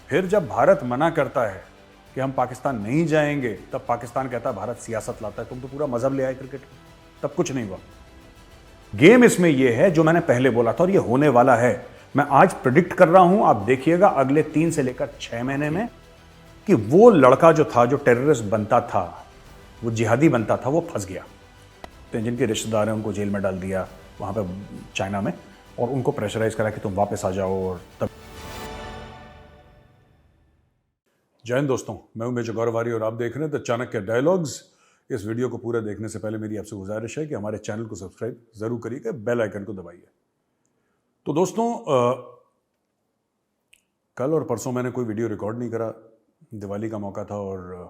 फिर जब भारत मना करता है कि हम पाकिस्तान नहीं जाएंगे, तब पाकिस्तान कहता है भारत सियासत लाता है। तुम तो पूरा मजहब ले आए क्रिकेट में, तब कुछ नहीं हुआ। गेम इसमें यह है जो मैंने पहले बोला था और यह होने वाला है। मैं आज प्रिडिक्ट कर रहा हूं, आप देखिएगा अगले 3 से लेकर 6 महीने में कि वो लड़का जो था, जो टेररिस्ट बनता था, वो जिहादी बनता था, वो फंस गया। तो जिनके रिश्तेदार हैं उनको जेल में डाल दिया वहां पे चाइना में, और उनको प्रेशराइज करा कि तुम वापस आ जाओ। और तब जय हिंद दोस्तों, मैं हूं मेजर गौरवारी और आप देख रहे हैं द चाणक्य डायलॉग्स। इस वीडियो को पूरा देखने से पहले मेरी आपसे गुजारिश है कि हमारे चैनल को सब्सक्राइब जरूर करिएगा, बेल आइकन को दबाइए। तो दोस्तों, कल और परसों मैंने कोई वीडियो रिकॉर्ड नहीं करा। दिवाली का मौका था और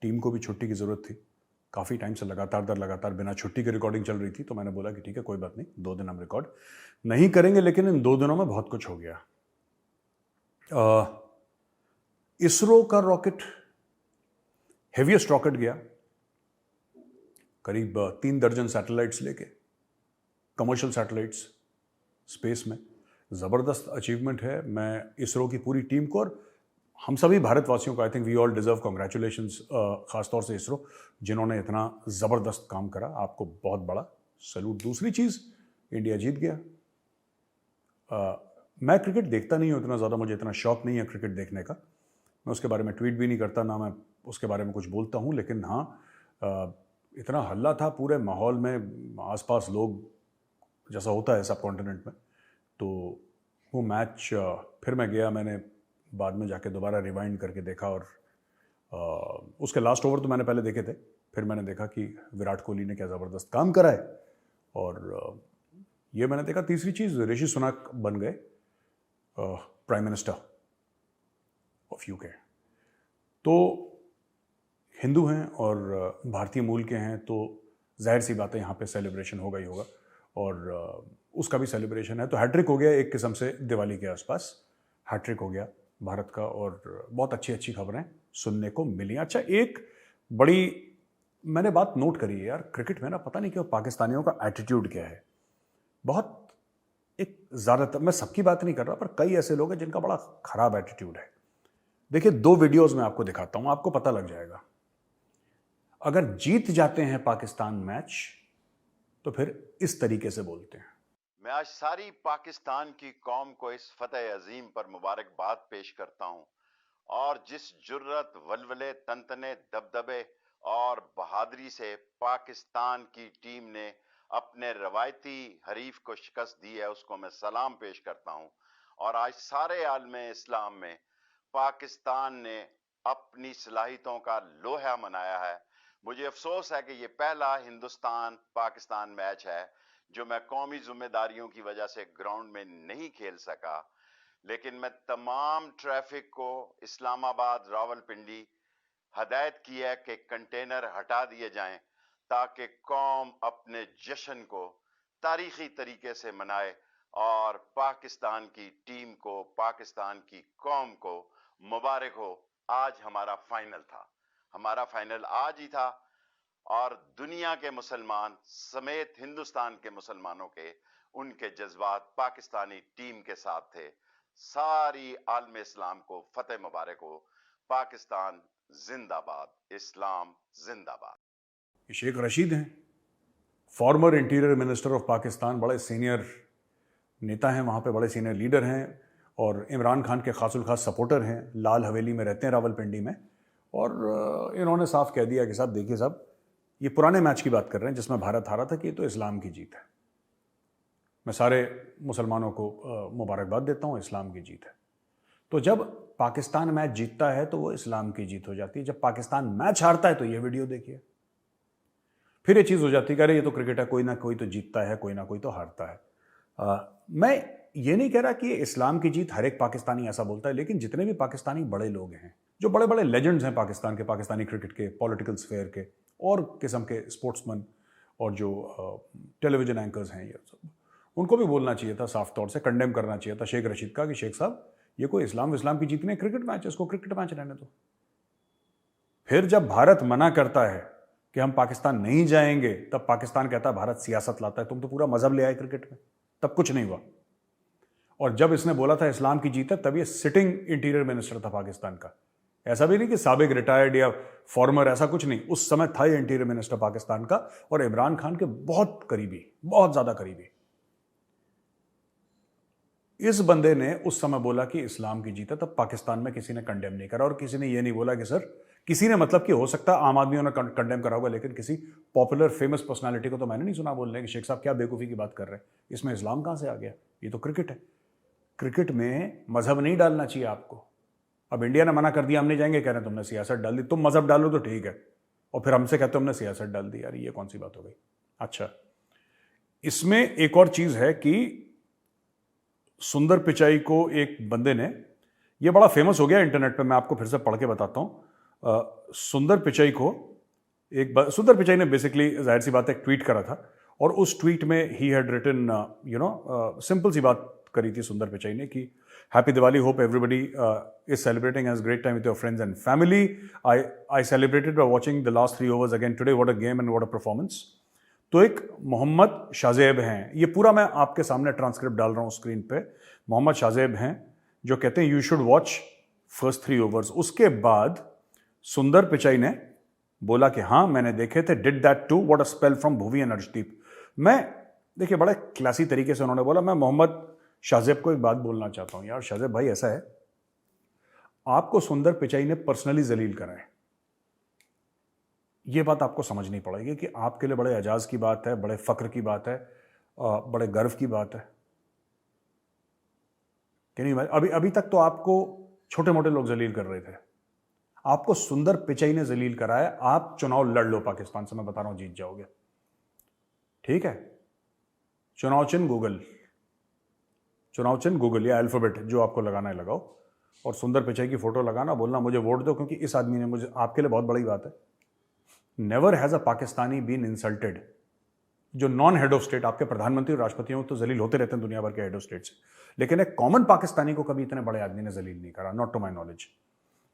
टीम को भी छुट्टी की ज़रूरत थी। काफ़ी टाइम से लगातार बिना छुट्टी के रिकॉर्डिंग चल रही थी। तो मैंने बोला कि ठीक है, कोई बात नहीं, 2 दिन हम रिकॉर्ड नहीं करेंगे। लेकिन इन 2 दिनों में बहुत कुछ हो गया। इसरो का रॉकेट, हेवीएस्ट रॉकेट गया, करीब 3 दर्जन सैटेलाइट्स लेके, कमर्शियल सैटेलाइट्स स्पेस में। ज़बरदस्त अचीवमेंट है। मैं इसरो की पूरी टीम को और हम सभी भारतवासियों को, I think we all deserve congratulations, खासतौर से इसरो जिन्होंने इतना ज़बरदस्त काम करा। आपको बहुत बड़ा सैल्यूट। दूसरी चीज़, इंडिया जीत गया। मैं क्रिकेट देखता नहीं हूँ इतना ज़्यादा, मुझे इतना शौक नहीं है क्रिकेट देखने का। मैं उसके बारे में ट्वीट भी नहीं करता, ना मैं उसके बारे में कुछ बोलता हूँ। लेकिन हाँ, इतना हल्ला था पूरे माहौल में, आसपास लोग, जैसा होता है सब कॉन्टिनेंट में। तो वो मैच फिर मैं गया, मैंने बाद में जाके दोबारा रिवाइंड करके देखा। और उसके लास्ट ओवर तो मैंने पहले देखे थे, फिर मैंने देखा कि विराट कोहली ने क्या ज़बरदस्त काम करा है। और ये मैंने देखा। तीसरी चीज़, ऋषि सुनक बन गए प्राइम मिनिस्टर ऑफ यूके। तो हिंदू हैं और भारतीय मूल के हैं, तो जाहिर सी बात है यहाँ पे सेलिब्रेशन होगा ही होगा। और उसका भी सेलिब्रेशन है। तो हैट्रिक हो गया एक किस्म से, दिवाली के आसपास हैट्रिक हो गया भारत का। और बहुत अच्छी खबरें सुनने को मिली। अच्छा, एक बड़ी मैंने बात नोट करी है यार, क्रिकेट में ना पता नहीं क्यों पाकिस्तानियों का एटीट्यूड क्या है। बहुत एक ज़्यादातर, मैं सबकी बात नहीं कर रहा, पर कई ऐसे लोग हैं जिनका बड़ा खराब एटीट्यूड है। देखिए, 2 वीडियोस में आपको दिखाता हूं, आपको पता लग जाएगा। अगर जीत जाते हैं पाकिस्तान मैच, तो फिर इस तरीके से बोलते हैं। मैं आज सारी पाकिस्तान की कौम को इस फतेह अजीम पर मुबारकबाद पेश करता हूं। और जिस जुर्रत, वलवले, तनतने, दबदबे और बहादुरी से पाकिस्तान की टीम ने अपने रवायती हरीफ को शिकस्त दी है, उसको मैं सलाम पेश करता हूं। और आज सारे आलम इस्लाम में पाकिस्तान ने अपनी सलाहियतों का लोहा मनाया है। मुझे अफसोस है कि ये पहला हिंदुस्तान पाकिस्तान मैच है जो मैं कौमी जिम्मेदारियों की वजह से ग्राउंड में नहीं खेल सका। लेकिन मैं तमाम ट्रैफिक को इस्लामाबाद, रावलपिंडी हदायत की है कि कंटेनर हटा दिए जाएं, ताकि कौम अपने जश्न को तारीखी तरीके से मनाए और पाकिस्तान की टीम को, पाकिस्तान की कौम को मुबारक हो। आज हमारा फाइनल था, हमारा फाइनल आज ही था। और दुनिया के मुसलमान समेत हिंदुस्तान के मुसलमानों के, उनके जज्बात पाकिस्तानी टीम के साथ थे। सारी आलम इस्लाम को फतेह मुबारक हो। पाकिस्तान जिंदाबाद, इस्लाम जिंदाबाद। शेख रशीद हैं, farmer interior minister of Pakistan, बड़े सीनियर नेता हैं वहाँ पे, बड़े सीनियर लीडर हैं। और इमरान खान के खासुल खास सपोर्टर हैं। लाल हवेली में रहते हैं, रावलपिंडी में। और इन्होंने साफ कह दिया कि साहब देखिए साहब, ये पुराने मैच की बात कर रहे हैं जिसमें भारत हारा था, कि ये तो इस्लाम की जीत है। मैं सारे मुसलमानों को मुबारकबाद देता हूँ, इस्लाम की जीत है। तो जब पाकिस्तान मैच जीतता है तो वो इस्लाम की जीत हो जाती है। जब पाकिस्तान मैच हारता है तो ये वीडियो देखिए, फिर ये चीज़ हो जाती है कि अरे ये तो क्रिकेट है, कोई ना कोई तो जीतता है, कोई ना कोई तो हारता है। मैं ये नहीं कह रहा कि ये इस्लाम की जीत हर एक पाकिस्तानी ऐसा बोलता है, लेकिन जितने भी पाकिस्तानी बड़े लोग हैं, जो बड़े बड़े लेजेंड्स हैं पाकिस्तान के, पाकिस्तानी क्रिकेट के, पॉलिटिकल स्फेयर के, और किस्म के स्पोर्ट्समैन, और जो टेलीविजन एंकर्स हैं, ये सब, उनको भी बोलना चाहिए था, साफ तौर से कंडेम करना चाहिए था शेख रशीद का, कि शेख साहब ये कोई इस्लाम की जीत नहीं, क्रिकेट मैच है, इसको क्रिकेट मैच रहने दो। फिर जब भारत मना करता है कि हम पाकिस्तान नहीं जाएंगे, तब पाकिस्तान कहता है भारत सियासत लाता है। तुम तो पूरा मजहब ले आए क्रिकेट में, तब कुछ नहीं हुआ। और जब इसने बोला था इस्लाम की जीत है, तब ये सिटिंग इंटीरियर मिनिस्टर था पाकिस्तान का। ऐसा भी नहीं कि साबिक रिटायर्ड या फॉर्मर, ऐसा कुछ नहीं। उस समय था ये इंटीरियर मिनिस्टर पाकिस्तान का और इमरान खान के बहुत करीबी, बहुत ज्यादा करीबी। इस बंदे ने उस समय बोला कि इस्लाम की जीत है, तब पाकिस्तान में किसी ने कंडेम नहीं करा और किसी ने यह नहीं बोला कि सर, किसी ने मतलब कि हो सकता है आम आदमियों ने कंडेम करा होगा, लेकिन किसी पॉपुलर फेमस पर्सनालिटी को तो मैंने नहीं सुना बोलने कि शेख साहब क्या बेवकूफ़ी की बात कर रहे हैं, इसमें इस्लाम कहाँ से आ गया, ये तो क्रिकेट है। क्रिकेट में मजहब नहीं डालना चाहिए आपको। अब इंडिया ने मना कर दिया, हम नहीं जाएंगे, कह रहे हैं तुमने सियासत डाल दी। तुम मजहब डालो तो ठीक है, और फिर हमसे कहते हो हमने सियासत डाल दी। यार ये कौन सी बात हो गई। अच्छा, इसमें एक और चीज है कि सुंदर पिचाई को एक बंदे ने, ये बड़ा फेमस हो गया इंटरनेट पे, मैं आपको फिर से पढ़ के बताता हूं। सुंदर पिचाई को सुंदर पिचाई ने बेसिकली जाहिर सी बात है एक ट्वीट करा था, और उस ट्वीट में ही हैड रिटन सिंपल सी बात करी थी सुंदर पिचाई ने कि happy Diwali, hope everybody is celebrating has great time with your friends and family. I celebrated by watching the last 3 overs again today, what a game and what a performance. तो एक मोहम्मद शाहजेब हैं, ये पूरा मैं आपके सामने ट्रांसक्रिप्ट डाल रहा हूं स्क्रीन पे। मोहम्मद शाहजेब हैं जो कहते हैं you should watch first 3 overs. उसके बाद सुंदर पिचाई ने बोला कि हाँ मैंने देखे थे, did that too, what a spell from Bhuvi and Arshdeep. मैं देखिए बड़े क्लासी तरीके से उन्होंने बोला। मैं मोहम्मद शाहजेब को एक बात बोलना चाहता हूं, यार शाहजेब भाई ऐसा है, आपको सुंदर पिचाई ने पर्सनली जलील करा है। ये बात आपको समझनी पड़ेगी कि आपके लिए बड़े एजाज की बात है, बड़े फक्र की बात है, बड़े गर्व की बात है कि नहीं भाई। अभी तक तो आपको छोटे मोटे लोग जलील कर रहे थे, आपको सुंदर पिचाई ने जलील करा है। आप चुनाव लड़ लो पाकिस्तान से, मैं बता रहा हूं जीत जाओगे, ठीक है। चुनाव चिन्ह गूगल या अल्फाबेट जो आपको लगाना है लगाओ, और सुंदर पिचाई की फोटो लगाना, बोलना मुझे वोट दो क्योंकि इस आदमी ने मुझे, आपके लिए बहुत बड़ी बात है, never has a Pakistani been insulted. जो नॉन हेड ऑफ स्टेट, आपके प्रधानमंत्री और राष्ट्रपतियों तो जलील होते रहते हैं दुनिया भर के हेड ऑफ स्टेट से, लेकिन एक कॉमन पाकिस्तानी को कभी इतने बड़े आदमी ने जलील नहीं करा, नॉट टू माई नॉलेज।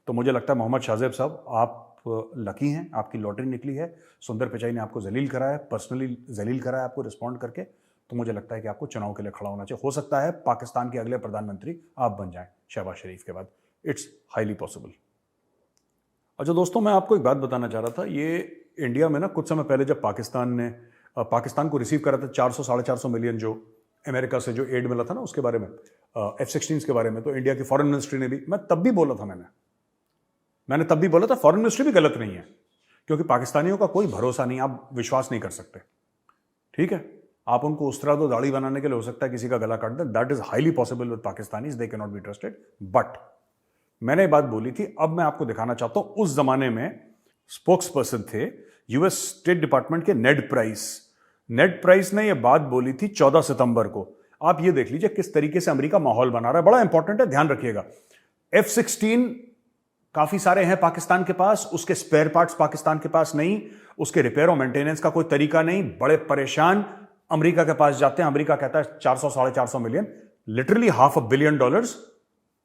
तो मुझे लगता है मोहम्मद शाहजेब साहब आप लकी हैं, आपकी लॉटरी निकली है। सुंदर पिचाई ने आपको जलील करा है, पर्सनली जलील करा है आपको रिस्पॉन्ड करके। तो मुझे लगता है कि आपको चुनाव के लिए खड़ा होना चाहिए। हो सकता है पाकिस्तान के अगले प्रधानमंत्री आप बन जाएं शहबाज शरीफ के बाद, इट्स हाईली पॉसिबल। अच्छा दोस्तों, मैं आपको एक बात बताना चाह रहा था। ये इंडिया में ना कुछ समय पहले जब पाकिस्तान को रिसीव करा था 400-450 मिलियन जो अमेरिका से जो एड मिला था ना, उसके बारे में, F-16 के बारे में, तो इंडिया की फॉरेन मिनिस्ट्री ने भी, मैं तब भी बोला था, मैंने तब भी बोला था फॉरेन मिनिस्ट्री भी गलत नहीं है, क्योंकि पाकिस्तानियों का कोई भरोसा नहीं, आप विश्वास नहीं कर सकते, ठीक है। आप उनको उस्तरा दो दाढ़ी बनाने के लिए, हो सकता है किसी का गला काट दें, that is highly possible with Pakistanis, they can not be trusted. But मैंने बात बोली थी, अब मैं आपको दिखाना चाहता हूं। उस जमाने में स्पोक्स पर्सन थे यूएस स्टेट डिपार्टमेंट के नेड प्राइस ने यह बात बोली थी 14 सितंबर को। आप ये देख लीजिए किस तरीके से अमेरिका माहौल बना रहा है, बड़ा इंपॉर्टेंट है, ध्यान रखिएगा। F-16 काफी सारे हैं पाकिस्तान के पास, उसके स्पेयर पार्ट्स पाकिस्तान के पास नहीं, उसके रिपेयर और मेंटेनेंस का कोई तरीका नहीं, बड़े परेशान अमेरिका के पास जाते हैं। अमेरिका कहता है 400-450 मिलियन, लिटरली $500 बिलियन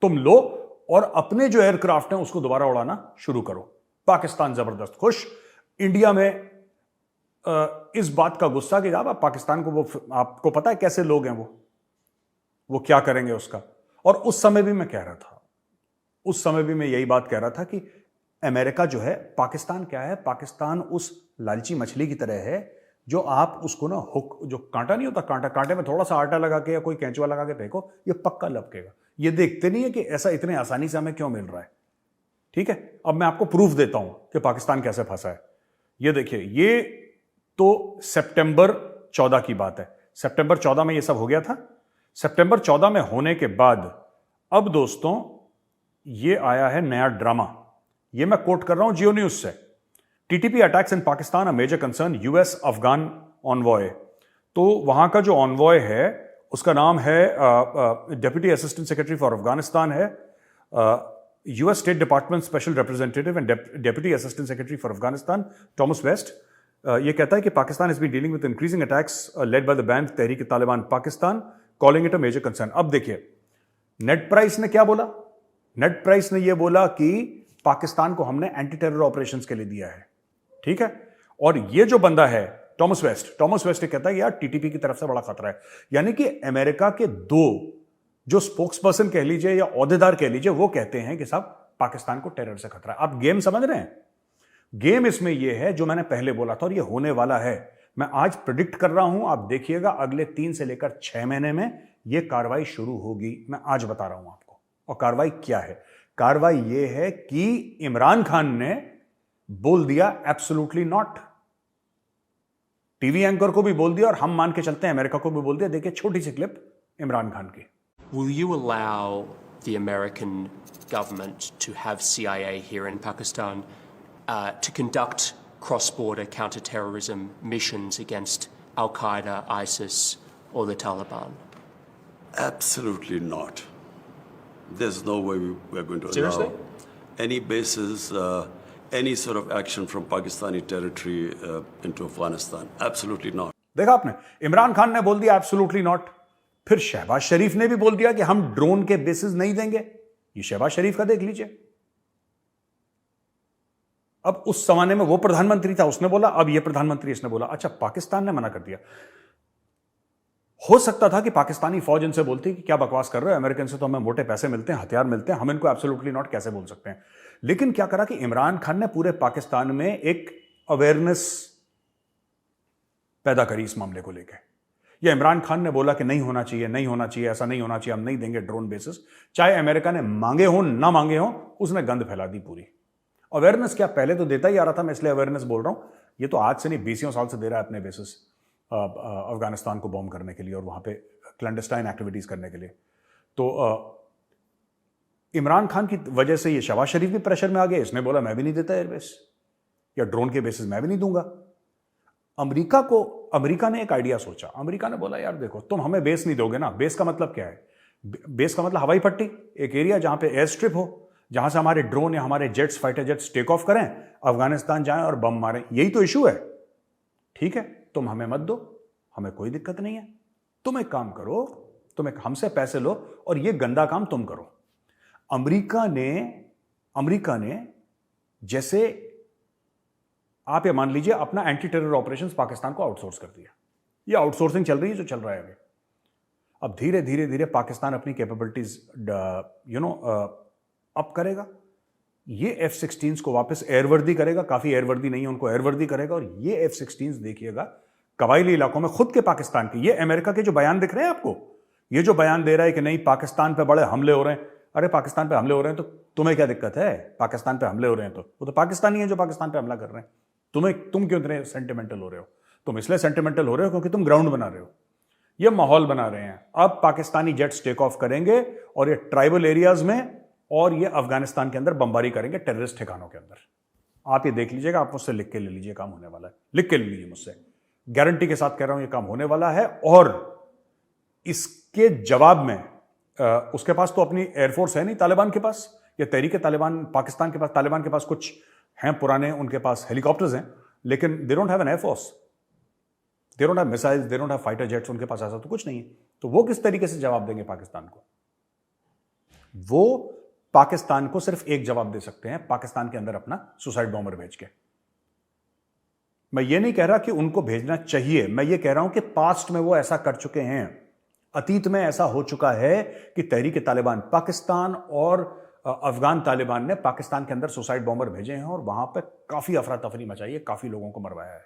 तुम लो और अपने जो एयरक्राफ्ट हैं उसको दोबारा उड़ाना शुरू करो। पाकिस्तान जबरदस्त खुश। इंडिया में इस बात का गुस्सा कि आप पाकिस्तान को, वो आपको पता है कैसे लोग हैं वो क्या करेंगे उसका। और उस समय भी मैं कह रहा था, उस समय भी मैं यही बात कह रहा था कि अमेरिका जो है, पाकिस्तान क्या है, पाकिस्तान उस लालची मछली की तरह है जो आप उसको ना हुक, जो कांटा नहीं होता, कांटे में थोड़ा सा आटा लगा के या कोई कैंचुआ लगा के फेंको, ये पक्का लपकेगा। ये देखते नहीं है कि ऐसा इतने आसानी से हमें क्यों मिल रहा है, ठीक है। अब मैं आपको प्रूफ देता हूं कि पाकिस्तान कैसे फंसा है। ये देखिए, ये तो सितंबर 14 की बात है। सितंबर 14 में ये सब हो गया था। सितंबर 14 में होने के बाद अब दोस्तों ये आया है नया ड्रामा। ये मैं कोट कर रहा हूं जियो न्यूज से। TTP attacks in Pakistan a major concern, US Afghan envoy. तो वहां का जो ऑनवॉय है उसका नाम है deputy assistant secretary for Afghanistan है, US state department special representative and deputy assistant secretary for Afghanistan Thomas West. ये कहता है कि Pakistan has been dealing with increasing attacks led by the banned Tehrik Taliban Pakistan, calling it a major concern. अब देखिए net price ने क्या बोला। नेट प्राइस ने यह बोला कि पाकिस्तान को हमने एंटी टेरर ऑपरेशंस के लिए दिया है, ठीक है। और ये जो बंदा है टॉमस वेस्ट कहता है कि यार टीटीपी की तरफ से बड़ा खतरा है। यानी कि अमेरिका के दो जो स्पोक्स पर्सन कह लीजिए या ओहदेदार कह लीजिए, वो कहते हैं कि साहब पाकिस्तान को टेरर से खतरा है। आप गेम समझ रहे हैं? गेम इसमें यह है जो मैंने पहले बोला था और यह होने वाला है। मैं आज प्रिडिक्ट कर रहा हूं, आप देखिएगा अगले 3 से लेकर 6 महीने में यह कार्रवाई शुरू होगी। मैं आज बता रहा हूं आपको। और कार्रवाई क्या है? कार्रवाई यह है कि इमरान खान ने बोल दिया एब्सोल्युटली नॉट। टीवी एंकर को भी बोल दिया और हम मान के चलते हैं अमेरिका को भी बोल दिया। देखिए छोटी सी क्लिप इमरान खान की। Will you allow the American government to have CIA here in Pakistan to conduct cross-border counter-terrorism missions against Al-Qaeda, ISIS, or the Taliban? Absolutely not. There's no way we're going to Seriously? allow any bases, any sort of action from Pakistani territory into Afghanistan. Absolutely not. देखा आपने, इमरान खान ने बोल दिया absolutely not. फिर शहबाज शरीफ ने भी बोल दिया कि हम ड्रोन के बेसिस नहीं देंगे। ये शहबाज शरीफ का देख लीजिए। अब उस जमाने में वो प्रधानमंत्री था, उसने बोला, अब ये प्रधानमंत्री इसने बोला। अच्छा, पाकिस्तान ने मना कर दिया। हो सकता था कि पाकिस्तानी फौज इनसे बोलती कि क्या बकवास कर रहे हो, अमेरिकन से तो हमें मोटे पैसे मिलते हैं, हथियार मिलते हैं, हम इनको एब्सोल्युटली नॉट कैसे बोल सकते हैं। लेकिन क्या करा कि इमरान खान ने पूरे पाकिस्तान में एक अवेयरनेस पैदा करी इस मामले को लेकर। या इमरान खान ने बोला कि नहीं होना चाहिए, नहीं होना चाहिए, ऐसा नहीं होना चाहिए, हम नहीं देंगे ड्रोन बेसिस। चाहे अमेरिका ने मांगे हो ना मांगे हो, उसने गंद फैला दी पूरी। अवेयरनेस क्या पहले तो देता ही आ रहा था, मैं इसलिए अवेयरनेस बोल रहा हूं। ये तो आज से नहीं, 20 साल से दे रहा है अपने बेसिस अफगानिस्तान को बॉम्ब करने के लिए और वहां पे क्लैंडस्टाइन एक्टिविटीज करने के लिए। तो इमरान खान की वजह से ये शहबाज शरीफ भी प्रेशर में आ गया। इसने बोला मैं भी नहीं देता एयरबेस या ड्रोन के बेसिस मैं भी नहीं दूंगा। अमेरिका ने एक आइडिया सोचा। अमेरिका ने बोला यार देखो, तुम हमें बेस नहीं दोगे ना। बेस का मतलब क्या है? बेस का मतलब हवाई पट्टी, एक एरिया जहां पे एयर स्ट्रिप हो, जहां से हमारे ड्रोन या हमारे jets, fighter jets take off करें, अफगानिस्तान जाएं और बम मारें। यही तो इशू है। ठीक है, तुम हमें मत दो, हमें कोई दिक्कत नहीं है। तुम एक काम करो, तुम एक हमसे पैसे लो और ये गंदा काम तुम करो। अमेरिका ने जैसे आप ये मान लीजिए अपना एंटी टेरर ऑपरेशंस पाकिस्तान को आउटसोर्स कर दिया। ये आउटसोर्सिंग चल रही है जो चल रहा है अभी। अब धीरे धीरे धीरे पाकिस्तान अपनी कैपेबिलिटीज अप करेगा। ये F-16s को वापस एयरवर्दी करेगा। काफी एयरवर्दी नहीं है, उनको एयरवर्दी करेगा। और ये F-16s देखिएगा कबायली इलाकों में खुद के पाकिस्तान के। ये अमेरिका के जो बयान दिख रहे हैं आपको, ये जो बयान दे रहा है कि नहीं पाकिस्तान पे बड़े हमले हो रहे हैं। अरे पाकिस्तान पे हमले हो रहे हैं तो तुम्हें क्या दिक्कत है? पाकिस्तान पे हमले हो रहे हैं तो वो तो पाकिस्तानी है जो पाकिस्तान पे हमला कर रहे हैं। तुम क्यों इतने सेंटिमेंटल हो रहे हो? तुम इसलिए सेंटिमेंटल हो रहे हो क्योंकि तुम ग्राउंड बना रहे हो, ये माहौल बना रहे हैं। अब पाकिस्तानी जेट्स टेक ऑफ करेंगे और ये ट्राइबल एरियाज में और ये अफगानिस्तान के अंदर बमबारी करेंगे टेररिस्ट ठिकानों के अंदर। आप ये देख लीजिएगा, आप मुझसे लिख के ले लीजिए, काम होने वाला है। लिख के ले लीजिए मुझसे, गारंटी के साथ कह रहा हूं ये काम होने वाला है। और इसके जवाब में उसके पास तो अपनी एयरफोर्स है नहीं तालिबान के पास, या तहरीक तालिबान पाकिस्तान के पास, तालिबान के पास कुछ हैं पुराने, उनके पास हेलीकॉप्टर्स हैं, लेकिन they don't have an air force, they don't have missiles, they don't have fighter jets. उनके पास ऐसा तो कुछ नहीं है। तो वो किस तरीके से जवाब देंगे पाकिस्तान को? वो पाकिस्तान को सिर्फ एक जवाब दे सकते हैं, पाकिस्तान के अंदर अपना सुसाइड बॉम्बर भेज के। मैं ये नहीं कह रहा कि उनको भेजना चाहिए, मैं ये कह रहा हूं कि पास्ट में वो ऐसा कर चुके हैं। अतीत में ऐसा हो चुका है कि तहरीक तालिबान पाकिस्तान और अफगान तालिबान ने पाकिस्तान के अंदर सुसाइड बॉम्बर भेजे हैं और वहां पर काफी अफरा तफरी मचाई है, काफी लोगों को मरवाया है।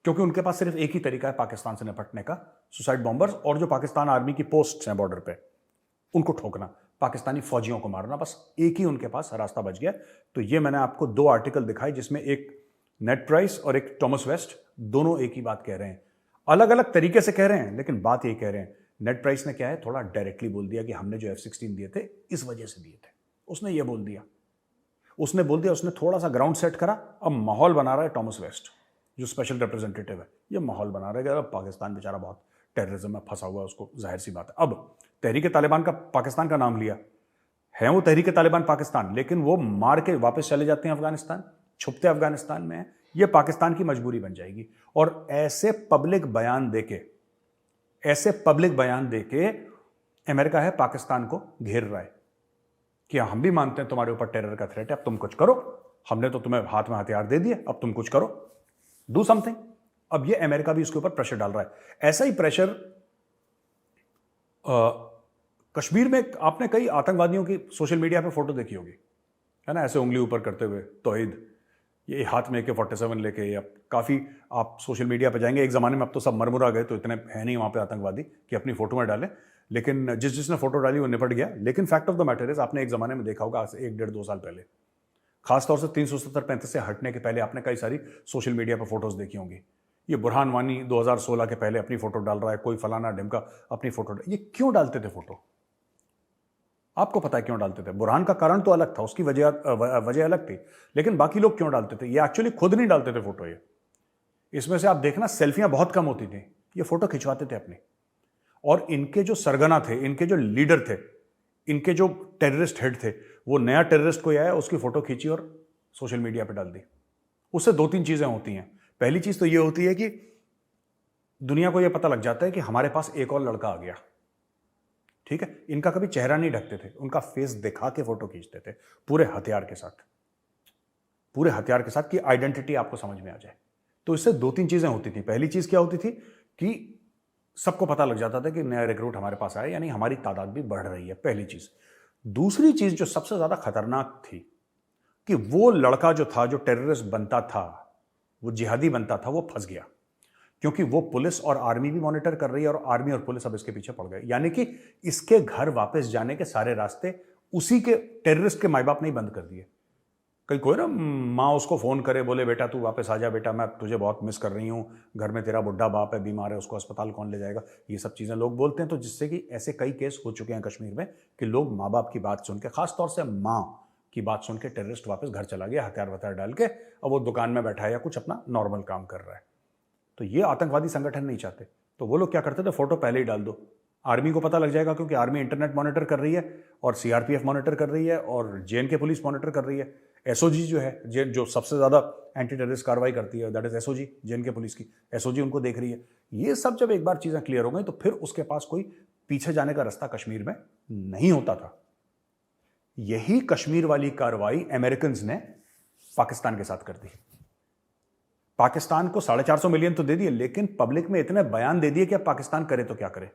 क्योंकि उनके पास सिर्फ एक ही तरीका है पाकिस्तान से निपटने का, सुसाइड बॉम्बर्स और जो पाकिस्तान आर्मी की पोस्ट्स हैं बॉर्डर पे, उनको ठोकना, पाकिस्तानी फौजियों को मारना। बस एक ही उनके पास रास्ता बच गया। तो ये मैंने आपको 2 आर्टिकल दिखाए जिसमें एक नेड प्राइस और एक थॉमस वेस्ट, दोनों एक ही बात कह रहे हैं, अलग अलग तरीके से कह रहे हैं, लेकिन बात यही कह रहे हैं। नेड प्राइस ने क्या है, थोड़ा डायरेक्टली बोल दिया कि हमने जो F-16 दिए थे इस वजह से दिए थे। उसने ये बोल दिया, उसने थोड़ा सा ग्राउंड सेट करा। अब माहौल बना रहा है थॉमस वेस्ट जो स्पेशल रिप्रेजेंटेटिव है, ये माहौल बना रहा है कि अब पाकिस्तान बेचारा बहुत टेररिज्म में फंसा हुआ है, उसको जाहिर सी बात है। अब तहरीक तालिबान का पाकिस्तान का नाम लिया है, वो तहरीक तालिबान पाकिस्तान, लेकिन वो मार के वापस चले जाते हैं अफगानिस्तान, छुपते अफगानिस्तान में है। ये पाकिस्तान की मजबूरी बन जाएगी। और ऐसे पब्लिक बयान देके अमेरिका है पाकिस्तान को घेर रहा है कि हम भी मानते हैं तुम्हारे ऊपर टेरर का थ्रेट है, अब तुम कुछ करो, हमने तो तुम्हें हाथ में हथियार दे दिए, अब तुम कुछ करो, डू समथिंग। अब ये अमेरिका भी इसके ऊपर प्रेशर डाल रहा है। ऐसा ही प्रेशर कश्मीर में आपने कई आतंकवादियों की सोशल मीडिया पे फोटो देखी होगी, है ना, ऐसे उंगली ऊपर करते हुए तौहीद, ये हाथ में AK-47 लेके, या काफ़ी आप सोशल मीडिया पे जाएंगे, एक ज़माने में, अब तो सब मरमुरा गए तो इतने है नहीं वहाँ पे आतंकवादी कि अपनी फोटो में डालें, लेकिन जिसने फोटो डाली वो निपट गया। लेकिन fact of the matter is, आपने एक ज़माने में देखा होगा, आज से 1-1.5-2 साल पहले, खासतौर से 370-35 से हटने के पहले आपने कई सारी सोशल मीडिया पर फोटोज़ देखी होंगी। ये बुरहान वानी 2016 के पहले अपनी फोटो डाल रहा है, कोई फलाना ढिमका अपनी फोटो, ये क्यों डालते थे फोटो? आपको पता है क्यों डालते थे? बुरहान का कारण तो अलग था, उसकी वजह अलग थी, लेकिन बाकी लोग क्यों डालते थे? ये एक्चुअली खुद नहीं डालते थे फोटो। ये इसमें से आप देखना, सेल्फियां बहुत कम होती थी, ये फोटो खिंचवाते थे अपनी। और इनके जो सरगना थे, इनके जो लीडर थे, इनके जो टेररिस्ट हेड थे, वो नया टेररिस्ट कोई आया, उसकी फोटो खींची और सोशल मीडिया पर डाल दी। उससे 2-3 चीजें होती हैं। पहली चीज तो ये होती है कि दुनिया को यह पता लग जाता है कि हमारे पास एक और लड़का आ गया, ठीक है। इनका कभी चेहरा नहीं ढकते थे, उनका फेस दिखा के फोटो खींचते थे, पूरे हथियार के साथ, पूरे हथियार के साथ, कि आइडेंटिटी आपको समझ में आ जाए। तो इससे 2-3 चीजें होती थी। पहली चीज क्या होती थी कि सबको पता लग जाता था कि नया रिक्रूट हमारे पास आया, यानी हमारी तादाद भी बढ़ रही है, पहली चीज। दूसरी चीज जो सबसे ज्यादा खतरनाक थी, कि वो लड़का जो था, जो टेररिस्ट बनता था, वो जिहादी बनता था, वो फंस गया, क्योंकि वो पुलिस और आर्मी भी मॉनिटर कर रही है, और आर्मी और पुलिस अब इसके पीछे पड़ गए। यानी कि इसके घर वापस जाने के सारे रास्ते उसी के टेररिस्ट के माई बाप ने ही बंद कर दिए। कहीं कोई ना माँ उसको फोन करे, बोले बेटा तू वापस आ जा, बेटा मैं तुझे बहुत मिस कर रही हूँ, घर में तेरा बुढ़ा बाप है, बीमार है, उसको अस्पताल कौन ले जाएगा, ये सब चीज़ें लोग बोलते हैं। तो जिससे कि ऐसे कई केस हो चुके हैं कश्मीर में कि लोग माँ बाप की बात सुन के, खासतौर से माँ की बात सुन के, टेररिस्ट वापस घर चला गया हथियार वथियार डाल के, अब वो दुकान में बैठा है या कुछ अपना नॉर्मल काम कर रहा है। तो ये आतंकवादी संगठन नहीं चाहते, तो वो लोग क्या करते थे, फोटो पहले ही डाल दो, आर्मी को पता लग जाएगा, क्योंकि आर्मी इंटरनेट मॉनिटर कर रही है, और CRPF मॉनिटर कर रही है, और JNK पुलिस मॉनिटर कर रही है, SOG जो है, जो सबसे ज़्यादा एंटी टेररिस्ट कार्रवाई करती है, that is SOG, JNK police की SOG उनको देख रही है। ये सब जब एक बार चीज़ें क्लियर हो गई, तो फिर उसके पास कोई पीछे जाने का रास्ता कश्मीर में नहीं होता था। यही कश्मीर वाली कार्रवाई अमेरिकन ने पाकिस्तान के साथ कर दी। पाकिस्तान को 450 मिलियन तो दे दिए, लेकिन पब्लिक में इतने बयान दे दिए कि अब पाकिस्तान करे तो क्या करे।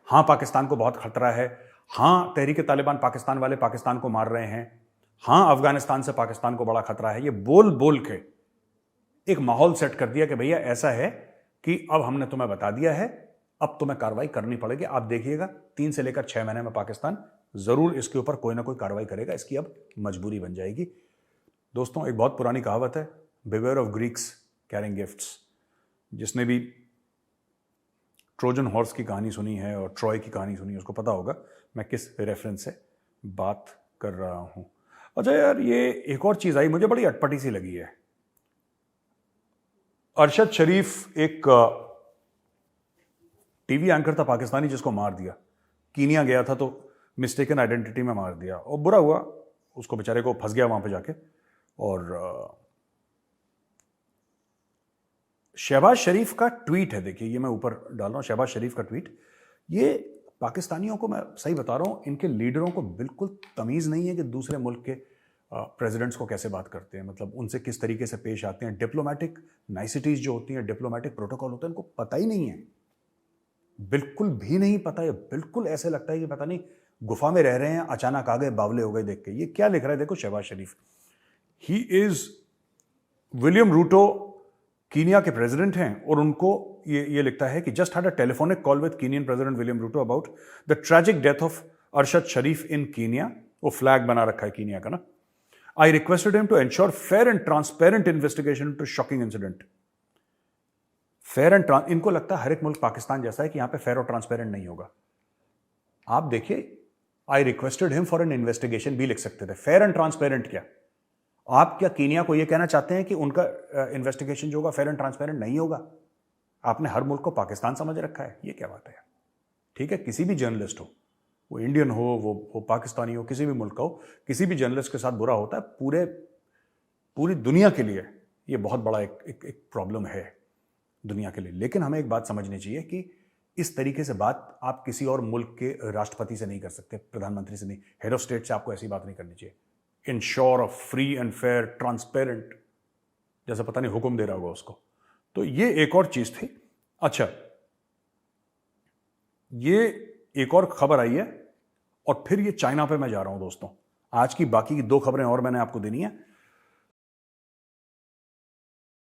हां, पाकिस्तान को बहुत खतरा है, हां तहरीक-ए-तालिबान पाकिस्तान वाले पाकिस्तान को मार रहे हैं, हां अफगानिस्तान से पाकिस्तान को बड़ा खतरा है, ये बोल बोल के एक माहौल सेट कर दिया कि भैया ऐसा है कि अब हमने तुम्हें बता दिया है, अब तुम्हें कार्रवाई करनी पड़ेगी। आप देखिएगा 3 से लेकर 6 महीने में पाकिस्तान जरूर इसके ऊपर कोई ना कोई कार्रवाई करेगा, इसकी अब मजबूरी बन जाएगी। दोस्तों, एक बहुत पुरानी कहावत है, beware of Greeks carrying gifts. जिसने भी ट्रोजन हॉर्स की कहानी सुनी है और ट्रॉय की कहानी सुनी है, उसको पता होगा मैं किस रेफरेंस से बात कर रहा हूं। अच्छा यार, ये एक और चीज आई, मुझे बड़ी अटपटी सी लगी है। अरशद शरीफ एक टीवी एंकर था पाकिस्तानी, जिसको मार दिया। कीनिया गया था तो मिस्टेकन आइडेंटिटी में मार दिया, और बुरा हुआ उसको, बेचारे को फंस गया वहां पे जाके। और शहबाज शरीफ का ट्वीट है, देखिए ये मैं ऊपर डाल रहा हूं, शहबाज शरीफ का ट्वीट। ये पाकिस्तानियों को, मैं सही बता रहा हूं, इनके लीडरों को बिल्कुल तमीज़ नहीं है कि दूसरे मुल्क के प्रेसिडेंट्स को कैसे बात करते हैं, मतलब उनसे किस तरीके से पेश आते हैं। डिप्लोमेटिक नाइसिटीज़ जो होती हैं, डिप्लोमेटिक प्रोटोकॉल होता है, इनको पता ही नहीं है, बिल्कुल भी नहीं पता है। बिल्कुल ऐसे लगता है कि पता नहीं गुफा में रह रहे हैं, अचानक आ गए, बावले हो गए देख के। ये क्या लिख रहा है, देखो Shehbaz Sharif, he is William Ruto, Kenya के प्रेसिडेंट हैं, और उनको ये लिखता है कि just had a telephonic call with Kenyan president William Ruto about the tragic death of Arshad Sharif in Kenya. वो फ्लैग बना रखा है कीनिया का ना। I requested him to ensure fair and transparent investigation to shocking incident. Fair and इनको लगता है हर एक मुल्क पाकिस्तान जैसा है कि यहां पे फेयर और ट्रांसपेरेंट नहीं होगा। आप देखिए, आई requested him for an investigation भी लिख सकते थे, फेयर एंड ट्रांसपेरेंट क्या? आप क्या कीनिया को यह कहना चाहते हैं कि उनका इन्वेस्टिगेशन जो होगा फेयर एंड ट्रांसपेरेंट नहीं होगा? आपने हर मुल्क को पाकिस्तान समझ रखा है, ये क्या बात है? ठीक है, किसी भी जर्नलिस्ट हो, वो इंडियन हो, वो पाकिस्तानी हो, किसी भी मुल्क का हो, किसी भी जर्नलिस्ट के साथ बुरा होता है, पूरी दुनिया के लिए ये बहुत बड़ा एक प्रॉब्लम है दुनिया के लिए। लेकिन हमें एक बात समझनी चाहिए कि इस तरीके से बात आप किसी और मुल्क के राष्ट्रपति से नहीं कर सकते, प्रधानमंत्री से नहीं, हेड ऑफ स्टेट से आपको ऐसी बात नहीं करनी चाहिए। Ensure of free and fair transparent, जैसा पता नहीं हुक्म दे रहा होगा उसको। तो ये एक और चीज थी। अच्छा, ये एक और खबर आई है और फिर ये चाइना पे मैं जा रहा हूं दोस्तों। आज की बाकी की 2 खबरें और मैंने आपको देनी है।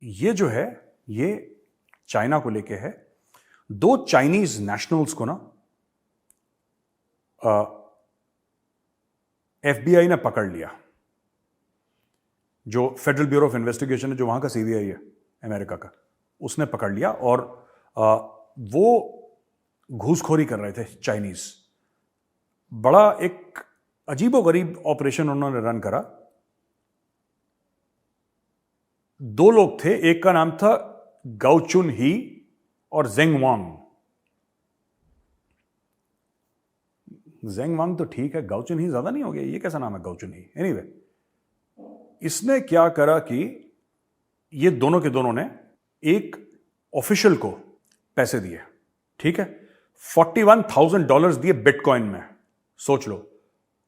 ये जो है ये चाइना को लेके है। 2 चाइनीज नेशनल्स को ना FBI ने पकड़ लिया। जो फेडरल ब्यूरो ऑफ इन्वेस्टिगेशन है, जो वहां का CBI है अमेरिका का, उसने पकड़ लिया और वो घूसखोरी कर रहे थे चाइनीज। बड़ा एक अजीबोगरीब ऑपरेशन उन्होंने रन करा। 2 लोग थे, एक का नाम था गाओचुन ही और जेंग वांग। जेंग वांग तो ठीक है, गाओचुन ही ज्यादा नहीं हो गया? ये कैसा नाम है गाओचुन ही? एनीवे, इसने क्या करा कि ये दोनों के दोनों ने एक ऑफिशियल को पैसे दिए, ठीक है, $41,000 दिए बिटकॉइन में। सोच लो,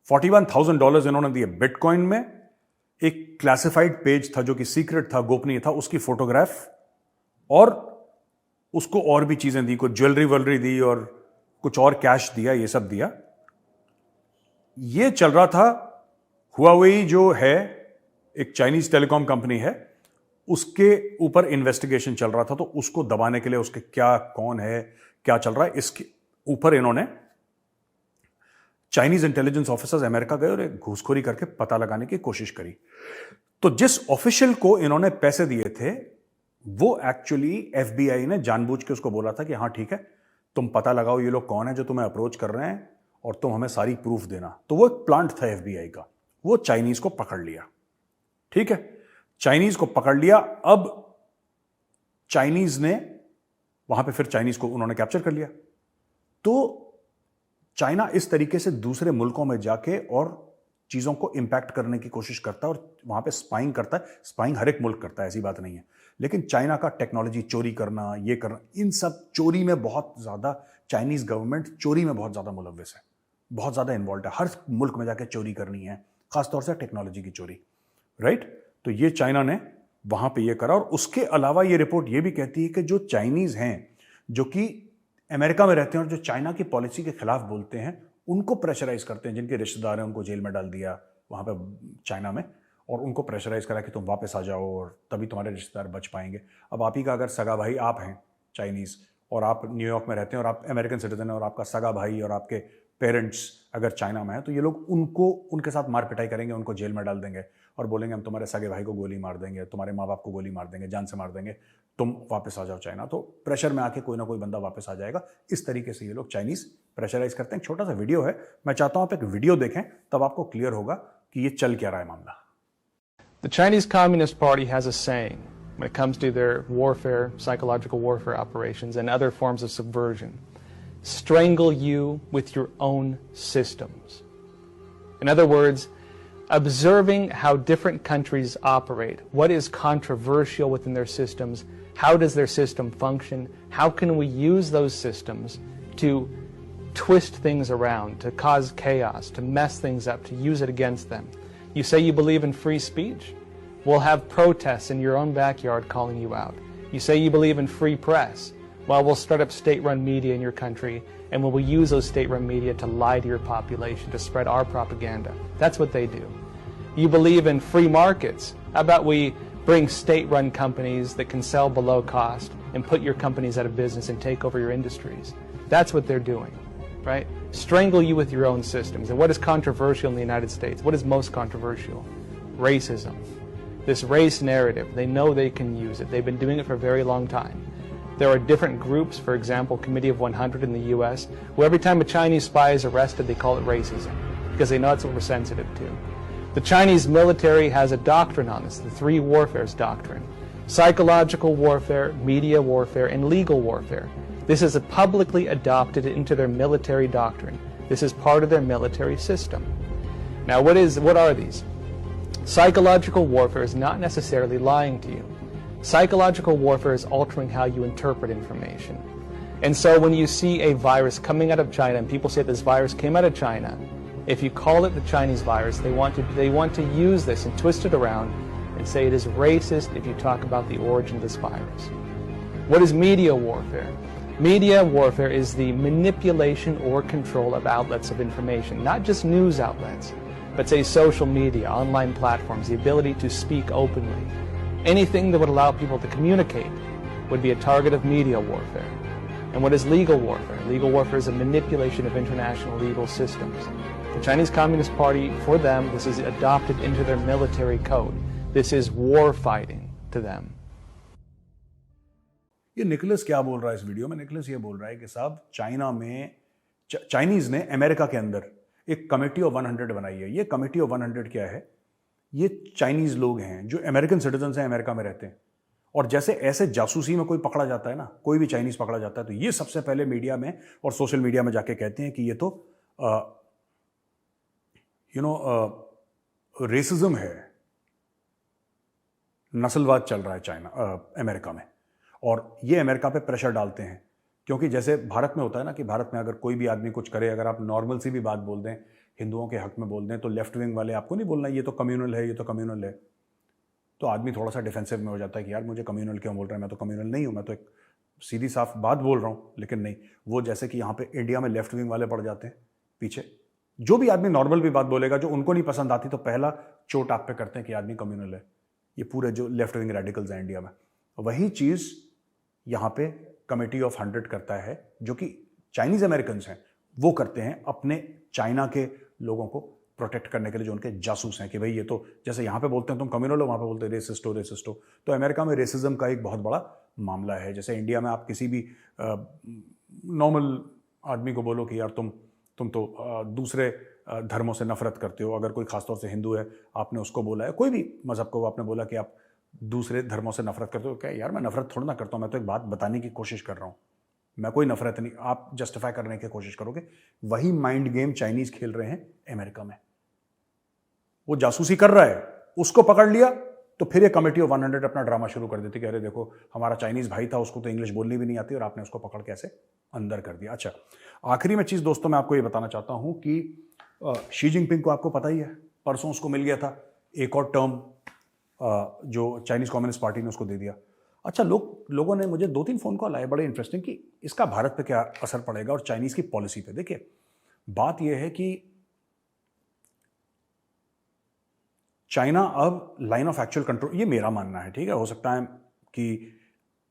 $41,000 इन्होंने दिए बिटकॉइन में। एक क्लासिफाइड पेज था जो कि सीक्रेट था, गोपनीय था, उसकी फोटोग्राफ, और उसको और भी चीजें दी, कुछ ज्वेलरी वलरी दी और कुछ और कैश दिया, ये सब दिया। ये चल रहा था। हुआवेई जो है एक चाइनीज टेलीकॉम कंपनी है, उसके ऊपर इन्वेस्टिगेशन चल रहा था, तो उसको दबाने के लिए, उसके क्या, कौन है, क्या चल रहा है, इसके ऊपर इन्होंने चाइनीज इंटेलिजेंस ऑफिसर्स अमेरिका गए और एक घूसखोरी करके पता लगाने की कोशिश करी। तो जिस ऑफिशियल को इन्होंने पैसे दिए थे, वो एक्चुअली FBI ने जानबूझ के उसको बोला था कि हाँ ठीक है, तुम पता लगाओ ये लोग कौन है जो तुम्हें अप्रोच कर रहे हैं और तुम हमें सारी प्रूफ देना। तो वो एक प्लांट था FBI का, वो चाइनीज को पकड़ लिया, ठीक है, चाइनीज को पकड़ लिया। अब चाइनीज ने वहां पे फिर चाइनीज को उन्होंने कैप्चर कर लिया। तो चाइना इस तरीके से दूसरे मुल्कों में जाके और चीजों को इंपैक्ट करने की कोशिश करता है और वहां पे स्पाइंग करता है। स्पाइंग हर एक मुल्क करता है, ऐसी बात नहीं है, लेकिन चाइना का टेक्नोलॉजी चोरी करना, ये करना, इन सब चोरी में बहुत ज्यादा चाइनीज गवर्नमेंट चोरी में बहुत ज्यादा मुलव्विस है, बहुत ज्यादा इन्वॉल्व है। हर मुल्क में जाके चोरी करनी है, खासतौर से टेक्नोलॉजी की चोरी, राइट। तो ये चाइना ने वहां पे ये करा। और उसके अलावा ये रिपोर्ट ये भी कहती है कि जो चाइनीज हैं जो कि अमेरिका में रहते हैं और जो चाइना की पॉलिसी के खिलाफ बोलते हैं, उनको प्रेशराइज करते हैं। जिनके रिश्तेदार हैं उनको जेल में डाल दिया वहां पे चाइना में, और उनको प्रेशराइज करा कि तुम वापस आ जाओ और तभी तुम्हारे रिश्तेदार बच पाएंगे। अब आप ही का अगर सगा भाई आप हैं चाइनीज और आप न्यूयॉर्क में रहते हैं और आप अमेरिकन सिटीजन हैं और आपका सगा भाई और आपके पेरेंट्स अगर चाइना में है, तो ये लोग उनके साथ मार पिटाई करेंगे, उनको जेल में डाल देंगे और बोलेंगे हम तुम्हारे सगे भाई को गोली मार देंगे, तुम्हारे माँ बाप को गोली मार देंगे, जान से मार देंगे, तुम वापस आ जाओ चाइना। तो प्रेशर में आके कोई ना कोई बंदा वापस आ जाएगा। इस तरीके से ये लोग चाइनीज प्रेशराइज करते हैं। छोटा सा वीडियो है, मैं चाहता हूं आप एक वीडियो देखें, तब आपको क्लियर होगा कि ये चल क्या रहा है मामला। The Chinese Communist Party has a saying when it comes to their warfare, psychological warfare operations and other forms of subversion: strangle you with your own systems. In other words, observing how different countries operate, what is controversial within their systems, how does their system function, how can we use those systems to twist things around, to cause chaos, to mess things up, to use it against them. You say you believe in free speech? We'll have protests in your own backyard calling you out. You say you believe in free press? Well, we'll start up state-run media in your country, and we will use those state-run media to lie to your population, to spread our propaganda. That's what they do. You believe in free markets? How about we bring state-run companies that can sell below cost and put your companies out of business and take over your industries? That's what they're doing, right? Strangle you with your own systems. And what is controversial in the United States? What is most controversial? Racism. This race narrative, they know they can use it. They've been doing it for a very long time. There are different groups, for example, Committee of 100 in the US, where every time a Chinese spy is arrested, they call it racism, because they know it's what we're sensitive to. The Chinese military has a doctrine on this, the three warfares doctrine: psychological warfare, media warfare, and legal warfare. This is publicly adopted into their military doctrine. This is part of their military system. Now, what are these? Psychological warfare is not necessarily lying to you. Psychological warfare is altering how you interpret information. And so when you see a virus coming out of China and people say this virus came out of China, if you call it the Chinese virus, they want to use this and twist it around and say it is racist if you talk about the origin of this virus. What is media warfare? Media warfare is the manipulation or control of outlets of information, not just news outlets, but say social media, online platforms, the ability to speak openly. Anything that would allow people to communicate would be a target of media warfare. And what is legal warfare? Legal warfare is a manipulation of international legal systems. The Chinese Communist Party, for them, this is adopted into their military code. This is war fighting to them. ये Nicholas क्या बोल रहा है इस video में? Nicholas ये बोल रहा है कि साहब चाइना में चाइनीज ने अमेरिका के अंदर एक कमेटी ऑफ 100 बनाई है। ये कमेटी ऑफ 100 क्या है? ये चाइनीज लोग हैं जो अमेरिकन सिटीजन हैं, अमेरिका में रहते हैं, और जैसे ऐसे जासूसी में कोई पकड़ा जाता है ना, कोई भी चाइनीज पकड़ा जाता है, तो ये सबसे पहले मीडिया में और सोशल मीडिया में जाके कहते हैं कि ये तो रेसिज्म है, नस्लवाद चल रहा है चाइना अमेरिका में, और ये अमेरिका पे प्रेशर डालते हैं। क्योंकि जैसे भारत में होता है ना कि भारत में अगर कोई भी आदमी कुछ करे, अगर आप नॉर्मल सी भी बात बोल दें, हिंदुओं के हक में बोल दें, तो लेफ्ट विंग वाले आपको नहीं बोलना ये तो कम्युनल है, ये तो कम्युनल है, तो आदमी थोड़ा सा डिफेंसिव में हो जाता है कि यार मुझे कम्युनल क्यों बोल रहा है, मैं तो कम्युनल नहीं हूँ, मैं तो एक सीधी साफ बात बोल रहा हूँ। लेकिन नहीं, वो जैसे कि यहाँ पे इंडिया में लेफ्ट विंग वाले पड़ जाते हैं पीछे। जो भी आदमी नॉर्मल भी बात बोलेगा जो उनको नहीं पसंद आती, तो पहला चोट आप पे करते हैं कि आदमी कम्युनल है। ये पूरे जो लेफ्ट विंग रेडिकल्स हैं इंडिया में, वही चीज़ यहाँ पे कमेटी ऑफ 100 करता है, जो कि चाइनीज अमेरिकन हैं, वो करते हैं अपने चाइना के लोगों को प्रोटेक्ट करने के लिए, जो उनके जासूस हैं कि भाई ये तो जैसे यहाँ पे बोलते हैं तुम कम्युनल हो, वहाँ पे बोलते हैं रेसिस्ट हो। तो अमेरिका में रेसिज्म का एक बहुत बड़ा मामला है। जैसे इंडिया में आप किसी भी नॉर्मल आदमी को बोलो कि यार तुम तो दूसरे धर्मों से नफरत करते हो, अगर कोई खासतौर से हिंदू है, आपने उसको बोला है, कोई भी मजहब को आपने बोला कि आप दूसरे धर्मों से नफरत करते हो, क्या यार मैं नफरत थोड़ा ना करता हूँ, मैं तो एक बात बताने की कोशिश कर रहा हूँ, मैं कोई नफरत नहीं, आप जस्टिफाई करने की कोशिश करोगे। वही माइंड गेम चाइनीज खेल रहे हैं अमेरिका में। वो जासूसी कर रहा है, उसको पकड़ लिया तो फिर ये कमेटी ऑफ 100 अपना ड्रामा शुरू कर देती कि अरे देखो हमारा चाइनीज भाई था, उसको तो इंग्लिश बोलनी भी नहीं आती और आपने उसको पकड़ के ऐसे अंदर कर दिया। अच्छा, आखिरी में चीज दोस्तों मैं आपको ये बताना चाहता हूं कि शी जिनपिंग को आपको पता ही है, परसों उसको मिल गया था एक और टर्म जो चाइनीज कम्युनिस्ट पार्टी ने उसको दे दिया। अच्छा, लोगों ने मुझे 2-3 फोन कॉल आए बड़े इंटरेस्टिंग कि इसका भारत पे क्या असर पड़ेगा और चाइनीज की पॉलिसी पे। देखिए, बात यह है कि चाइना अब लाइन ऑफ एक्चुअल कंट्रोल, ये मेरा मानना है, ठीक है, हो सकता है कि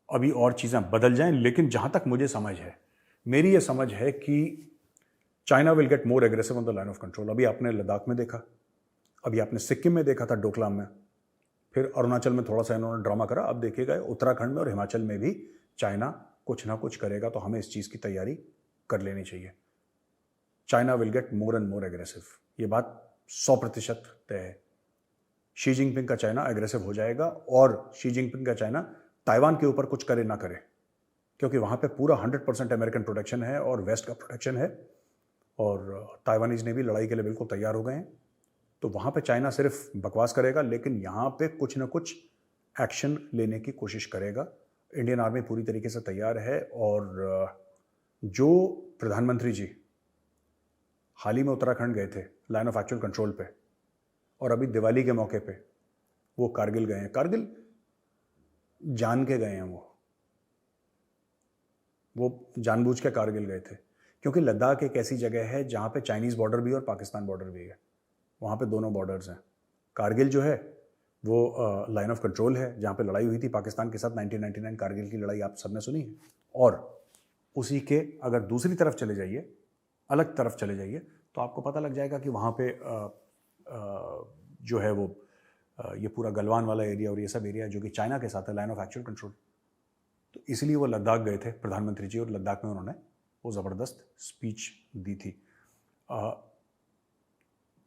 अभी और चीजें बदल जाएं, लेकिन जहां तक मुझे समझ है, मेरी ये समझ है कि China will get more aggressive on the line of control. अभी आपने लद्दाख में देखा, अभी आपने सिक्किम में देखा था, डोकलाम में, फिर अरुणाचल में थोड़ा सा इन्होंने ड्रामा करा, अब देखिएगा उत्तराखंड में और हिमाचल में भी चाइना कुछ ना कुछ करेगा, तो हमें इस चीज़ की तैयारी कर लेनी चाहिए। China will get more and more aggressive, ये बात 100% तय है। शी जिनपिंग का चाइना एग्रेसिव हो जाएगा, और शी जिनपिंग का चाइना ताइवान के ऊपर कुछ करे ना करे, क्योंकि वहाँ पे पूरा 100% अमेरिकन प्रोटेक्शन है और वेस्ट का प्रोटेक्शन है, और ताइवानीज ने भी लड़ाई के लिए बिल्कुल तैयार हो गए हैं। तो वहाँ पे चाइना सिर्फ बकवास करेगा, लेकिन यहाँ पे कुछ ना कुछ एक्शन लेने की कोशिश करेगा। इंडियन आर्मी पूरी तरीके से तैयार है, और जो प्रधानमंत्री जी हाल ही में उत्तराखंड गए थे लाइन ऑफ एक्चुअल कंट्रोल पे, और अभी दिवाली के मौके पे वो कारगिल गए हैं। कारगिल जान के गए हैं, वो जानबूझ के कारगिल गए थे, क्योंकि लद्दाख एक ऐसी जगह है जहाँ पे चाइनीज़ बॉर्डर भी और पाकिस्तान बॉर्डर भी है, वहाँ पे दोनों बॉर्डर्स हैं। कारगिल जो है वो लाइन ऑफ कंट्रोल है, जहाँ पे लड़ाई हुई थी पाकिस्तान के साथ 1999, कारगिल की लड़ाई आप सबने सुनी है। और उसी के अगर दूसरी तरफ चले जाइए, अलग तरफ चले जाइए, तो आपको पता लग जाएगा कि वहाँ पे जो है वो ये पूरा गलवान वाला एरिया और ये सब एरिया जो कि चाइना के साथ है, लाइन ऑफ एक्चुअल कंट्रोल। तो इसलिए वो लद्दाख गए थे प्रधानमंत्री जी, और लद्दाख में उन्होंने वो ज़बरदस्त स्पीच दी थी।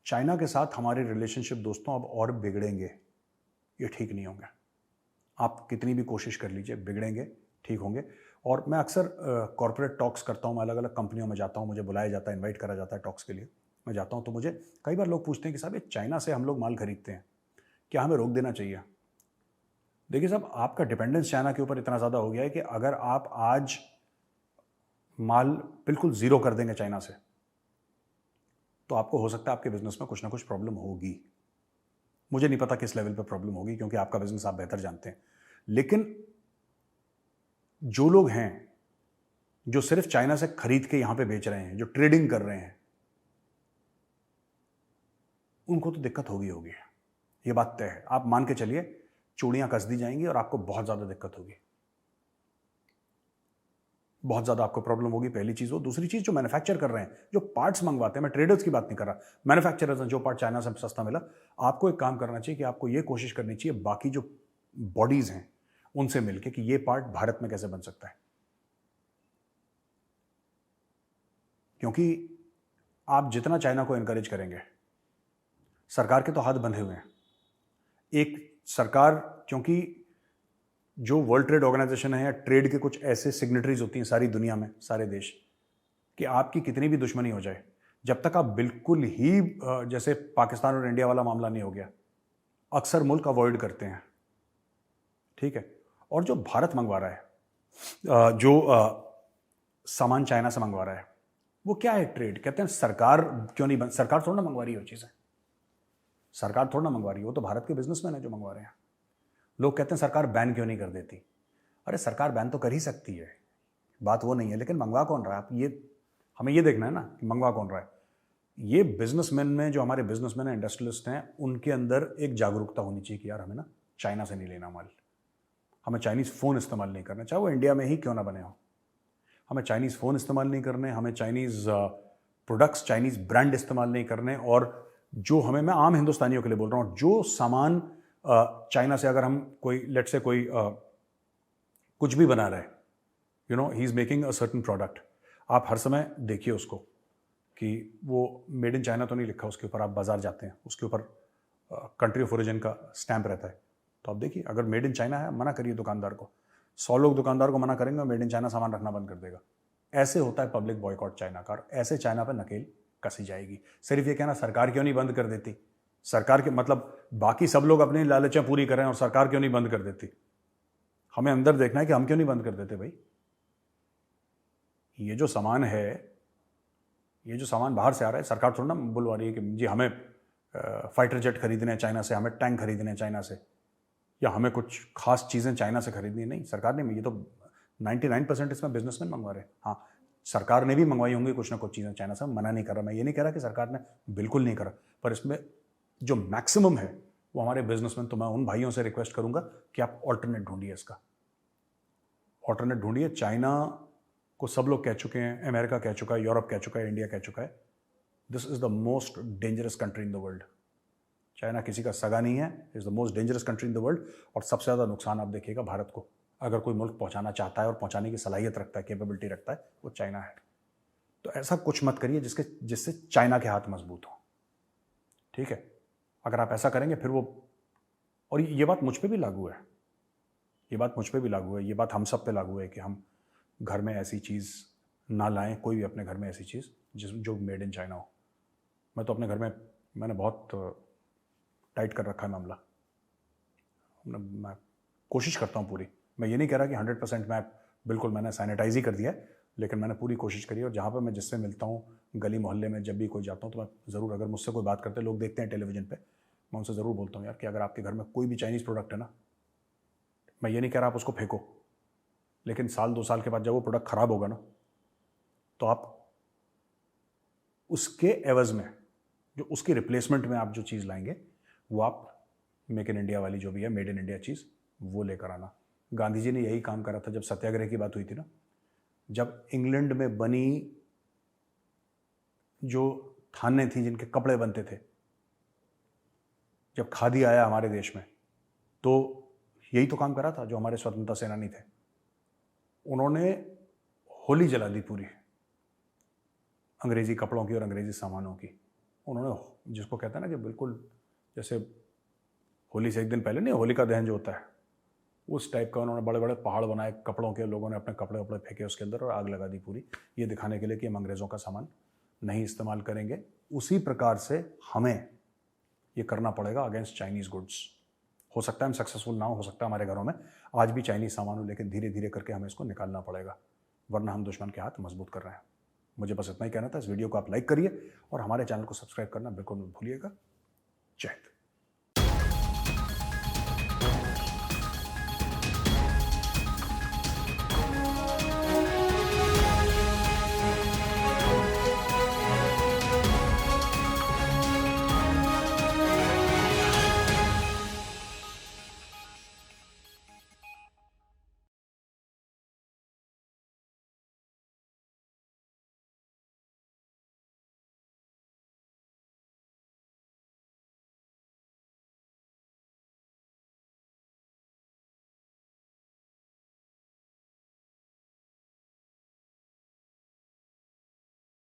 चाइना के साथ हमारे रिलेशनशिप दोस्तों अब और बिगड़ेंगे, ये ठीक नहीं होंगे। आप कितनी भी कोशिश कर लीजिए, बिगड़ेंगे, ठीक होंगे। और मैं अक्सर कॉर्पोरेट टॉक्स करता हूँ, मैं अलग अलग कंपनियों में जाता हूँ, मुझे बुलाया जाता है, इनवाइट करा जाता है टॉक्स के लिए, मैं जाता हूँ। तो मुझे कई बार लोग पूछते हैं कि साहब ये चाइना से हम लोग माल खरीदते हैं, क्या हमें रोक देना चाहिए? देखिए साहब, आपका डिपेंडेंस चाइना के ऊपर इतना ज़्यादा हो गया है कि अगर आप आज माल बिल्कुल ज़ीरो कर देंगे चाइना से, तो आपको हो सकता है आपके बिजनेस में कुछ ना कुछ प्रॉब्लम होगी। मुझे नहीं पता किस लेवल पे प्रॉब्लम होगी, क्योंकि आपका बिजनेस आप बेहतर जानते हैं। लेकिन जो लोग हैं जो सिर्फ चाइना से खरीद के यहां पे बेच रहे हैं, जो ट्रेडिंग कर रहे हैं, उनको तो दिक्कत होगी। ये बात तय है। आप मान के चलिए चूड़ियां कस दी जाएंगी और आपको बहुत ज्यादा दिक्कत होगी, बहुत ज्यादा आपको प्रॉब्लम होगी। पहली चीज वो। दूसरी चीज, जो मैन्युफैक्चर कर रहे हैं, जो पार्ट्स मंगवाते हैं, मैं ट्रेडर्स की बात नहीं कर रहा, मैन्युफैक्चरर्स हैं, जो पार्ट चाइना से सस्ता मिला, आपको एक काम करना चाहिए कि आपको ये कोशिश करनी चाहिए बाकी जो बॉडीज हैं उनसे मिलके कि ये पार्ट भारत में कैसे बन सकता है, क्योंकि आप जितना चाइना को एनकरेज करेंगे, सरकार के तो हाथ बंधे हुए हैं। एक सरकार, क्योंकि जो वर्ल्ड ट्रेड ऑर्गेनाइजेशन है या ट्रेड के कुछ ऐसे सिग्नेटरीज होती हैं सारी दुनिया में, सारे देश, कि आपकी कितनी भी दुश्मनी हो जाए, जब तक आप बिल्कुल ही जैसे पाकिस्तान और इंडिया वाला मामला नहीं हो गया, अक्सर मुल्क अवॉइड करते हैं, ठीक है। और जो भारत मंगवा रहा है, जो सामान चाइना से मंगवा रहा है, वो क्या है? ट्रेड। कहते हैं सरकार क्यों नहीं सरकार थोड़ा ना मंगवा रही है वो चीज़ें, सरकार थोड़ा ना मंगवा रही है, वो तो भारत के बिजनेसमैन है जो मंगवा रहे हैं। लोग कहते हैं सरकार बैन क्यों नहीं कर देती? अरे सरकार बैन तो कर ही सकती है, बात वो नहीं है, लेकिन मंगवा कौन रहा है? आप ये हमें ये देखना है ना कि मंगवा कौन रहा है। ये बिजनेसमैन में, जो हमारे बिजनेसमैन हैं, इंडस्ट्रियलिस्ट हैं, उनके अंदर एक जागरूकता होनी चाहिए कि यार हमें ना चाइना से नहीं लेना माल, हमें चाइनीज़ फ़ोन इस्तेमाल नहीं करना, चाहे वो इंडिया में ही क्यों ना बने हो। हमें चाइनीज़ फ़ोन इस्तेमाल नहीं करने, हमें चाइनीज़ प्रोडक्ट्स, चाइनीज़ ब्रांड इस्तेमाल नहीं करने। और जो हमें, मैं आम हिंदुस्तानियों के लिए बोल रहा हूँ, जो सामान चाइना से अगर हम कोई, लेट से कोई कुछ भी बना रहा है, you know, he is making a certain product, आप हर समय देखिए उसको कि वो मेड इन चाइना तो नहीं लिखा उसके ऊपर। आप बाजार जाते हैं, उसके ऊपर कंट्री ऑफ ओरिजिन का स्टैंप रहता है, तो आप देखिए अगर मेड इन चाइना है, मना करिए दुकानदार को। 100 लोग दुकानदार को मना करेंगे, मेड इन चाइना सामान रखना बंद कर देगा। ऐसे होता है पब्लिक बॉयकॉट चाइना का, और ऐसे चाइना पर नकेल कसी जाएगी। सिर्फ ये कहना सरकार क्यों नहीं बंद कर देती, सरकार के मतलब बाकी सब लोग अपनी लालचें पूरी करें और सरकार क्यों नहीं बंद कर देती। हमें अंदर देखना है कि हम क्यों नहीं बंद कर देते भाई। ये जो सामान है, ये जो सामान बाहर से आ रहा है, सरकार थोड़ा ना बुलवा रही है कि जी हमें फाइटर जेट खरीदने हैं चाइना से, हमें टैंक खरीदने हैं चाइना से, या हमें कुछ खास चीज़ें चाइना से खरीदनी नहीं। सरकार ने, ये तो 99% इसमें बिजनेसमैन मंगवा रहे हैं। हाँ, सरकार ने भी मंगवाई होंगी कुछ ना कुछ चीज़ें चाइना से, मना नहीं कर रहा, मैं ये नहीं कह रहा कि सरकार ने बिल्कुल नहीं करा, पर इसमें जो मैक्सिमम है वो हमारे बिजनेसमैन। तो मैं उन भाइयों से रिक्वेस्ट करूंगा कि आप ऑल्टरनेट ढूंढिए, इसका ऑल्टरनेट ढूंढिए। चाइना को सब लोग कह चुके हैं, अमेरिका कह चुका है, यूरोप कह चुका है, इंडिया कह चुका है, this is the most dangerous country in the world. China किसी का सगा नहीं है, is the most dangerous country in the world. और सबसे ज़्यादा नुकसान आप देखिएगा भारत को, अगर कोई मुल्क पहुंचाना चाहता है और पहुंचाने की सलाहियत रखता है, कैपेबिलिटी रखता है, वो चाइना है। तो ऐसा कुछ मत करिए जिससे चाइना के हाथ मजबूत हो, ठीक है। अगर आप ऐसा करेंगे फिर वो, और ये बात मुझ पे भी लागू है, ये बात मुझ पे भी लागू है, ये बात हम सब पे लागू है कि हम घर में ऐसी चीज़ ना लाएं, कोई भी अपने घर में ऐसी चीज़ जो मेड इन चाइना हो। मैं तो अपने घर में, मैंने बहुत टाइट कर रखा है मामला, मैं कोशिश करता हूँ पूरी। मैं ये नहीं कह रहा कि 100% मैं बिल्कुल मैंने सैनिटाइज ही कर दिया है, लेकिन मैंने पूरी कोशिश करी। और जहाँ पर मैं जिससे मिलता हूँ, गली मोहल्ले में जब भी कोई जाता हूँ, तो मैं ज़रूर, अगर मुझसे कोई बात करते, लोग देखते हैं टेलीविज़न पे, मैं उनसे ज़रूर बोलता हूँ यार कि अगर आपके घर में कोई भी चाइनीज़ प्रोडक्ट है ना, मैं ये नहीं कह रहा आप उसको फेंको, लेकिन 1-2 साल के बाद जब वो प्रोडक्ट ख़राब होगा ना, तो आप उसके एवज़ में, जो उसकी रिप्लेसमेंट में आप जो चीज़ लाएंगे, वो आप मेक इन इंडिया वाली जो भी है, मेड इन इंडिया चीज़, वो लेकर आना। गांधी जी ने यही काम करा था जब सत्याग्रह की बात हुई थी ना, जब इंग्लैंड में बनी जो थाने थी जिनके कपड़े बनते थे, जब खादी आया हमारे देश में, तो यही तो काम करा था जो हमारे स्वतंत्रता सेनानी थे। उन्होंने होली जला दी पूरी अंग्रेजी कपड़ों की और अंग्रेजी सामानों की। उन्होंने, जिसको कहते हैं ना कि बिल्कुल जैसे होली से एक दिन पहले नहीं, होलिका दहन जो होता है, उस टाइप का उन्होंने बड़े बड़े पहाड़ बनाए कपड़ों के, लोगों ने अपने कपड़े वपड़े फेंके उसके अंदर और आग लगा दी पूरी, ये दिखाने के लिए कि हम अंग्रेज़ों का सामान नहीं इस्तेमाल करेंगे। उसी प्रकार से हमें ये करना पड़ेगा अगेंस्ट चाइनीज़ गुड्स। हो सकता है हम सक्सेसफुल ना हो सकता है हमारे घरों में आज भी चाइनीज़ सामान हो, लेकिन धीरे धीरे करके हमें इसको निकालना पड़ेगा, वरना हम दुश्मन के हाथ मजबूत कर रहे हैं। मुझे बस इतना ही कहना था। इस वीडियो को आप लाइक करिए और हमारे चैनल को सब्सक्राइब करना बिल्कुल मत भूलिएगा। जय हिंद।